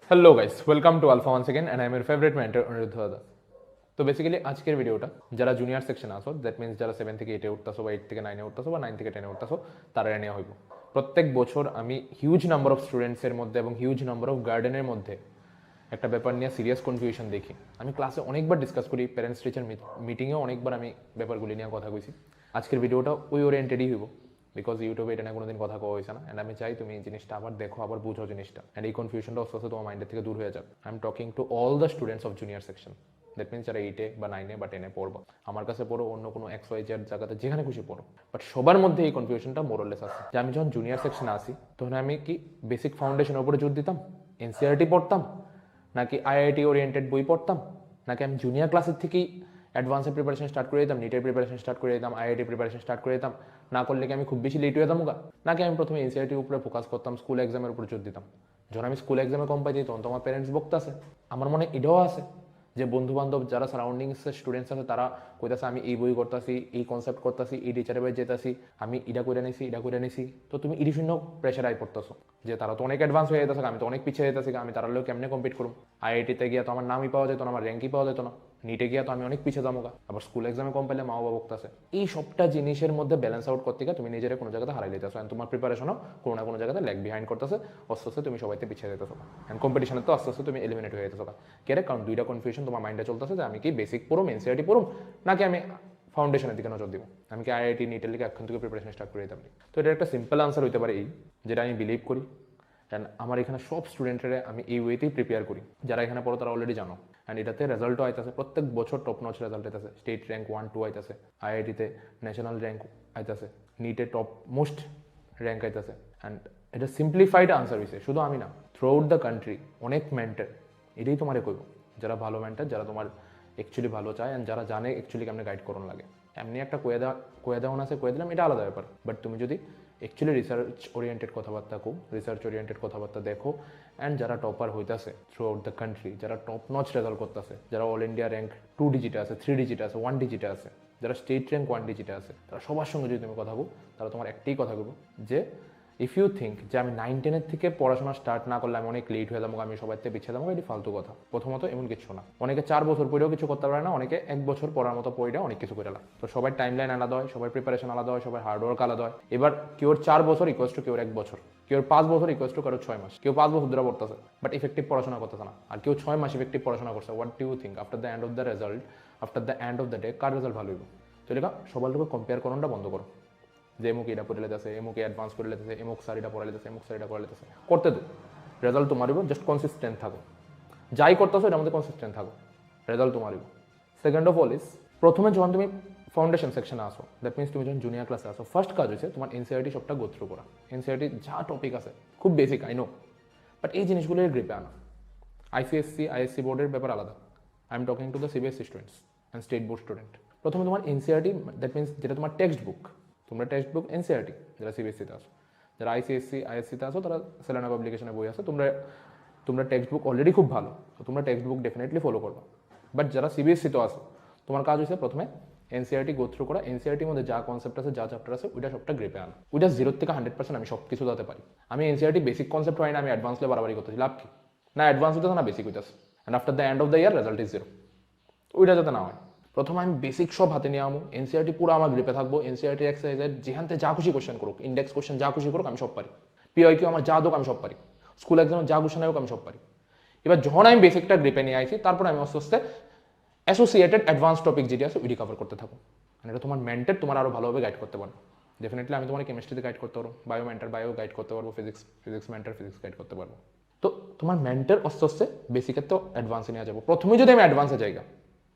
Hello guys, welcome to Alpha once second and I am your favourite mentor Anirudh দাদা। তো basically আজকের ভিডিওটা যারা জুনিয়র সেকশন আসো, দ্যাট মিনস যারা 7 থেকে 8-এ উঠতেছো বা 8 থেকে 9-এ উঠতেছো বা 9 থেকে 10-এ উঠতেছো, তারা নেওয়া হইব। প্রত্যেক বছর আমি হিউজ নাম্বার অফ স্টুডেন্টসের মধ্যে এবং হিউজ নাম্বার অফ গার্ডেনের মধ্যে একটা ব্যাপার নিয়ে সিরিয়াস কনফিউশন দেখি। আমি ক্লাসে অনেকবার ডিসকাস করি, প্যারেন্টস টিচার মিটিংয়েও অনেকবার আমি ব্যাপারগুলি নিয়ে কথা কইছি। আজকের ভিডিওটা ওই ওরিয়েন্টেডই হইব, বিকজ ইউটিউবে এটা নিয়ে কোনোদিন কথা কওয়া হয়েছে না। অ্যান্ড আমি চাই তুমি এই জিনিসটা আবার দেখো, আবার বুঝো জিনিসটা, অ্যান্ড এই কনফিউশনটা আস্তে আস্তে তোমার মাইন্ডের থেকে দূর হয়ে যাবে। I am talking to all the students of junior section, that means যারা 8-এ বা 9-এ বা 10-এ পড়বো। আমার কাছে পড়ো, অন্য কোনো XYZ জায়গাতে যেখানে খুশি পড়ো, বাট সবার মধ্যে এই কনফিউশনটা মোরলেস আছে যে আমি যখন জুনিয়র সেকশনে আসি তখন আমি কি বেসিক ফাউন্ডেশনের উপরে জোর দিতাম, এনসিআরটি পড়তাম, নাকি আইআইটি ওরিয়েন্টেড বই পড়তাম, নাকি আমি জুনিয়র ক্লাসের থেকেই অ্যাডভান্সের প্রিপারেশন স্টার্ট করে দিতাম, নিটের প্রিপারেশন স্টার্ট করে দিতাম, আইআইটি প্রিপারেশন স্টার্ট করে দিতাম, না করলে কি আমি খুব বেশি লেট হয়ে যেতাম, নাকি আমি প্রথমে এনসিআরটির উপরে ফোকাস করতাম, স্কুল এক্সামের উপরে জোর দিতাম। যখন আমি স্কুল এক্সামে কম পাইছি তখন তো আমার প্যারেন্টস বকতেছে, আমার মনে এটাও আছে যে বন্ধু বান্ধব যারা সারাউন্ডিংসের স্টুডেন্টস আছে তারা কইতাছে আমি এই বই করতেছি, এই কনসেপ্ট করতেছি, এই টিচারের বই যেতেছি, আমি এটা করে নিছি, এটা করে নিছি। তো তুমি এটি শূন্য প্রেশার আই পড়তেছো যে তারা তো অনেক অ্যাডভান্স হয়ে যেতেছে, আমি তো অনেক পিছিয়ে যেতেছি, আমি তারা লোক কেমনে কম্পিট করুম। আইআইটিতে গিয়া তো আমার নামই পাওয়া যেত না, আমার র্যাঙ্কই পাওয়া যেত না, নিটে গিয়া তো আমি অনেক পিছিয়ে যাবো, আবার স্কুল এক্সামে কম পেলে মা বাবা বকতেছে। এই সবটা জিনিসের মধ্যে ব্যালেন্স আউট করতে গিয়ে তুমি নিজের কোনো জায়গাতে হারাই যেতেছো, অ্যান্ড তোমার প্রিপারেশনও কোনো না কোনো জায়গাতে ল্যাগ বিহাইন্ড করতেছে, আস্তে আস্তে তুমি সবাইতে পিছিয়ে যেতেছো, অ্যান্ড কম্পিটিশনে তো আস্তে আস্তে তুমি এলিমিনেট হয়ে যেতেছো। কেরে? কারণ দুইটা কনফিউশন তোমার মাইন্ডে চলতেছে যে আমি কি বেসিক পড়ুম, এনসিআরটি পড়ুম, নাকি আমি ফাউন্ডেশনের দিকে নজর দিব, আমি কি আইআইটি নিটের লিগে এখন থেকে প্রিপারেশন স্টার্ট করে দিতাম। তো এটা একটা সিম্পল আনসার হইতে পারে এই, যেটা আমি বিলিভ করি, অ্যান্ড আমার এখানে সব স্টুডেন্টরা আমি এই ওয়েতেই প্রিপেয়ার করি। যারা এখানে পড়ো তারা অলরেডি জানো, অ্যান্ড এটাতে রেজাল্টও আইতেছে, প্রত্যেক বছর টপ নচ রেজাল্ট আইতেছে, স্টেট র্যাঙ্ক 1-2 আইতেছে, আইআইটিতে ন্যাশনাল র্যাঙ্ক আইতেছে, নিটে টপ মোস্ট র্যাঙ্ক আইতেছে। অ্যান্ড এটা সিম্পলিফাইড আনসার হয়েছে, শুধু আমি না, থ্রু আউট দ্য কান্ট্রি অনেক মেন্টার এটাই তোমার কইব, যারা ভালো মেন্টার, যারা তোমার অ্যাকচুয়ালি ভালো চায় অ্যান্ড যারা জানে অ্যাকচুয়ালি কেমন গাইড করুন লাগে। এমনি একটা কয়ে দেওয়া আছে, কয়ে দিলাম, এটা আলাদা ব্যাপার। বাট তুমি যদি অ্যাকচুয়ালি রিসার্চ ওরিয়েন্টেড কথাবার্তা কো, রিসার্চ ওরিয়েন্টেড কথাবার্তা দেখো, অ্যান্ড যারা টপার হইতেছে থ্রু আউট দ্য কান্ট্রি, যারা টপ নচ রেজাল্ট করতেছে, যারা অল ইন্ডিয়া র্যাঙ্ক 2 ডিজিটে আছে, 3 ডিজিটে আছে, 1 ডিজিটে আছে, যারা স্টেট র্যাঙ্ক 1 ডিজিটে আছে, তারা সবার সঙ্গে যদি তুমি কথা বলো, তারা তোমার একটাই কথা বলবো যে ইফ ইউ থিঙ্ক যে আমি 9-10 থেকে পড়াশোনা স্টার্ট না করলে আমি অনেক লেট হয়ে যাবো, আমি সবাই থেকে পিছিয়ে যাবো, এটি ফালতু কথা। প্রথমত এমন কিছু না, অনেকে 4 বছর পরেও কিছু করতে পারে না, অনেকে 1 বছর পড়ার মতো পড়ে অনেক কিছু করে না। তো সবার টাইম লাইন আলাদা হয়, সবার প্রিপারেশন আলাদা হয়, সবার হার্ডওয়ার্ক আলাদা হয়। এবার কেউর 4 বছর ইকুয়াস টু কেউর 1 বছর, কেউর 5 বছর ইকুয়াস টু কারো 6 মাস, কেউ 5 বছর ধরে পড়তেছে বাট ইফেক্টিভ পড়াশোনা করতেছে না, আর কেউ 6 মাস ইফেক্টিভ পড়াশোনা করছে। What do you think after the end of the result, after the end of the day কার রেজাল্ট ভালো হইব? তো এটা সবার লোক কম্পেয়ার করাটা বন্ধ করো, যে এমুক এটা পড়ে লেতেছে, এমুক অ্যাডভান্স করে লেতেছে, এমুক সারিটা পড়ে লেতেছে, এমুক সারিটা করে লেতেছে, করতে দো, রেজাল্ট তোমারই, জাস্ট কনসিস্টেন্ট থাকো, যাই করতেছো এটার মধ্যে কনসিস্টেন্ট থাকো, রেজাল্ট তোমারই। সেকেন্ড অফ অল ইস, প্রথমে যখন তুমি ফাউন্ডেশন সেকশনে আসো, দ্যাট মিনস তুমি যখন জুনিয়র ক্লাসে আসো, ফার্স্ট কাজ হচ্ছে তোমার এনসিআরটি সবটা গো থ্রু করা। এনসিআরটি যা টপিক আছে খুব বেসিক, আই নো, বাট এই জিনিসগুলোর গ্রিপে আনা। আইসিএসসি আইএসসি বোর্ডের ব্যাপার আলাদা, I am talking to the CBSE students and state board student. প্রথমে তোমার এনসিআরটি, দ্যাট মিনস যেটা তোমার টেক্সট বুক, তোমরা টেক্সট বুক এনসিআরটি যারা সিবিএসসিতে আসো, যারা আইসিএসসি আইএসসিতে আসো তারা সেলেনা পাবলিকেশনের বই আছে, তোমরা টেক্সট বুক অলরেডি খুব ভালো, তো তোমরা টেক্সট বুক ডেফিনেটলি ফলো করবে। বাট যারা সিবিএসসিতে আসো, তোমার কাজ হচ্ছে প্রথমে এনসিআরটি গো থ্রু করা, এনসিআরটির মধ্যে যা কনসেপ্ট আছে, যা চ্যাপ্টার আছে, ওইটা সবটা গ্রেপে আনা। ওইটা 0 থেকে 100% আমি সব কিছু দিতে পারি। আমি এনসিআরটি বেসিক কনসেপ্ট হয় না, আমি অ্যাডভান্সলে বাড়াবাড়ি করতেছি, লাভ কি? না অ্যাডভান্স হইতেছে না বেসিক হইতেছে, and after the end of the year result is 0। ওইটা যাতে না হয়, প্রথমে আমি বেসিক সব হাতে নিয়ে আমো, এনসিআরটি পুরো আমার গ্রিপে থাকবো, এনসিআরটি এক্সারসাইজের যেখান থেকে যা খুশি কোশ্চেন করুক, ইন্ডেক্স কোশ্চেন যা খুশি করুক আমি সব পারি, পিআইকিউ আমার যা দোক আমি সব পারি, স্কুল এক্সামে যা কোশ্চেন হোক আমি সব পারি। এবার যখন আমি বেসিকটা গ্রিপে নিয়ে আইছি, তারপর আমি আস্তে আস্তে অ্যাসোসিয়েটেড অ্যাডভান্স টপিক যেটি আছে ওইটি কভার করতে থাকো। মানে এটা তোমার মেন্টার তোমার আরও ভালোভাবে গাইড করতে পারবো। ডেফিনেটলি আমি তোমার কেমিস্ট্রিতে গাইড করতে পারবো, বায়ো মেন্টার বায়ো গাইড করতে পারবো, ফিজিক্স মেন্টার ফিজিক্স গাইড করতে পারবো। তো তোমার মেন্টার আস্তে আস্তে বেসিকের তো অ্যাডভান্সে নিয়ে যাবো। প্রথমে যদি আমি অ্যাডভান্সে জায়গা,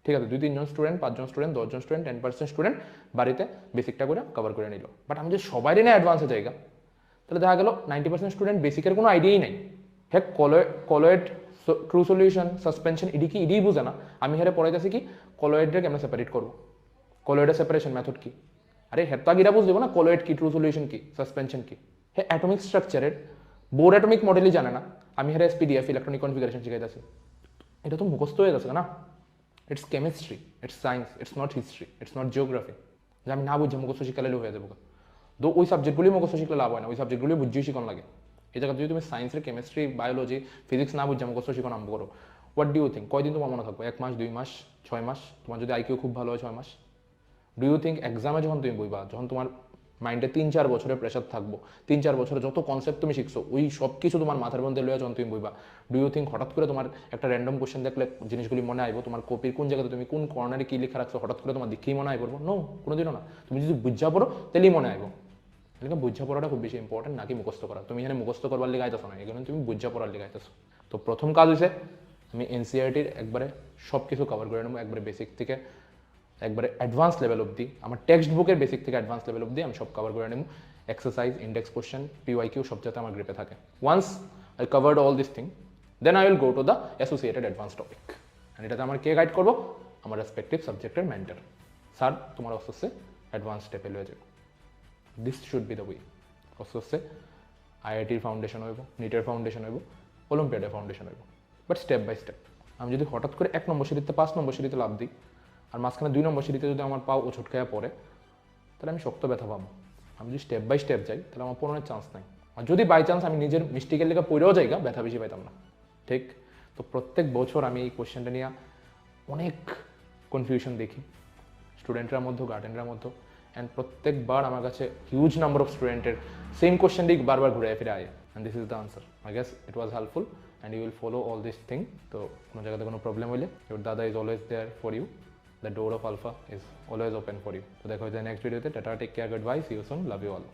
ঠিক আছে, 2-3 জন স্টুডেন্ট, 5 জন স্টুডেন্ট, 10 জন স্টুডেন্ট, 10% স্টুডেন্ট বাড়িতে বেসিকটা করে কভার করে নিল। বাট আমি যদি সবারই না অ্যাডভান্সে জায়গা, তাহলে দেখা গেল 90% স্টুডেন্ট বেসিকের কোনো আইডিয়াই নাই। হ্যাঁ, colloid, true solution, suspension Ede বুঝে না। আমি হেরে পড়াইতেছি কি কলয়েডকে কেমন সেপারেট করবো, কলয়েডের সেপারেশন মেথড কি, আরে হের তো আগেটা বুঝবো না কলয়েড কি, ট্রু সলিউশন কি, সাসপেনশন কি। হ্যাঁ, অ্যাটমিক স্ট্রাকচারের বোর অ্যাটমিক মডেলই জানে না, আমি হেরে এসপিডিএফ ইলেকট্রনিক কনফিগারেশন শিখাইতেছি। এটা তো মুখস্থ হয়ে যাচ্ছে না। It's chemistry, it's science, it's not history, it's not geography, যে আমি না বুঝে মুখস্থ শিখালে হয়ে যাবো। তো ওই সাবজেক্টগুলি মুখস্থ শিখলে লাভ হয় না, ওই সাবজেক্টগুলি বুঝিয়ে শিখন লাগে। এই জায়গায় যদি তুমি সায়েন্সের কেমিস্ট্রি বায়োলজি ফিজিক্স না বুঝে মুখস্থ শিখো আরম্ভ করো, হোয়াট ডু ইউ থিঙ্ক কয়দিন তোমার মনে থাকবে? 1 মাস, 2 মাস, 6 মাস? তোমার যদি আইকিউ খুব ভালো হয় 6 মাস। ডু ইউ থিঙ্ক এক্সামে যখন তুমি বইবা, যখন তোমার মাইন্ডে 3-4 বছরের প্রেশার থাকবো, 3-4 বছরে যত কনসেপ্ট তুমি শিখছো ওই সব কিছু তোমার মাথার মধ্যে লইয়া যখন তুমি বইবা, ডু ইউ থিঙ্ক হঠাৎ করে তোমার একটা র্যান্ডম কোশ্চেন দেখলে জিনিসগুলি মনে আইব? তোমার কপির কোন জায়গাতে তুমি কোন কর্নারে কি লেখা রাখছো হঠাৎ করে তোমার দেখেই মনে আইব? নো, কোনোদিনও না। তুমি যদি বুঝা পড়ো তাহলেই মনে আইব। এখানে বুঝা পড়াটা খুব বেশি ইম্পর্টেন্ট, নাকি মুখস্থ করা। তুমি এখানে মুখস্থ করবার লিগে আইতেছো না, এখানে তুমি বুঝা পড়ার লিগে আইতেছো। তো প্রথম কাজ হয়েছে আমি এনসিআরটির একবারে সব কিছু কভার করে নেবো, একবারে বেসিক থেকে একবারে অ্যাডভান্স লেভেল অবধি। আমার টেক্সট বুকের বেসিক থেকে অ্যাডভান্স লেভেল অবধি আমি সব কভার করে নেব। এক্সারসাইজ, ইন্ডেক্স কোশ্চেন, পিওয়াইকিউ সব যাতে আমার গ্রিপে থাকে। Once I covered all this thing, then I will go to the associated advance topic. And এটাতে আমার কে গাইড করবো? আমার রেসপেক্টিভ সাবজেক্টের মেন্টর। স্যার তোমার আস্তে আস্তে অ্যাডভান্স স্টেপে লয়ে যাবে। This should be the way. আস্তে আস্তে আইআইটির ফাউন্ডেশন হইব, নিটের ফাউন্ডেশন হইব, অলিম্পিয়াডের ফাউন্ডেশন হইব, বাট স্টেপ বাই স্টেপ। আমি যদি হঠাৎ করে 1 নম্বর সিঁড়িতে 5 নম্বর সিঁড়িতে লাভ দিই, আর মাঝখানে 2 নম্বর সিঁড়িতে যদি আমার পাও ও ছটকায়া পড়ে, তাহলে আমি শক্ত ব্যথা পাবো। আমি যদি স্টেপ বাই স্টেপ যাই তাহলে আমার পড়ানোর চান্স নাই। আর যদি বাই চান্স আমি নিজের মিস্টেকের লেগে পড়েও যাই, ব্যথা বেশি পাইতাম না। ঠিক? তো প্রত্যেক বছর আমি এই কোশ্চেনটা নিয়ে অনেক কনফিউশন দেখি স্টুডেন্টরা মধ্যে, গার্ডেনরা মধ্যে। অ্যান্ড প্রত্যেকবার আমার কাছে হিউজ নাম্বার অফ স্টুডেন্টের সেম কোশ্চেনটি বারবার ঘুরে ফিরে আয়। And this is the answer. I guess it was helpful and you will follow all this thing. তো কোনো জায়গাতে কোনো প্রবলেম হলে ইউর দাদা is always there for you. The door of Alpha is always open for you. So দেখা হচ্ছে next ভিডিওতে। Tata, take care, good bye, see you soon, love you all.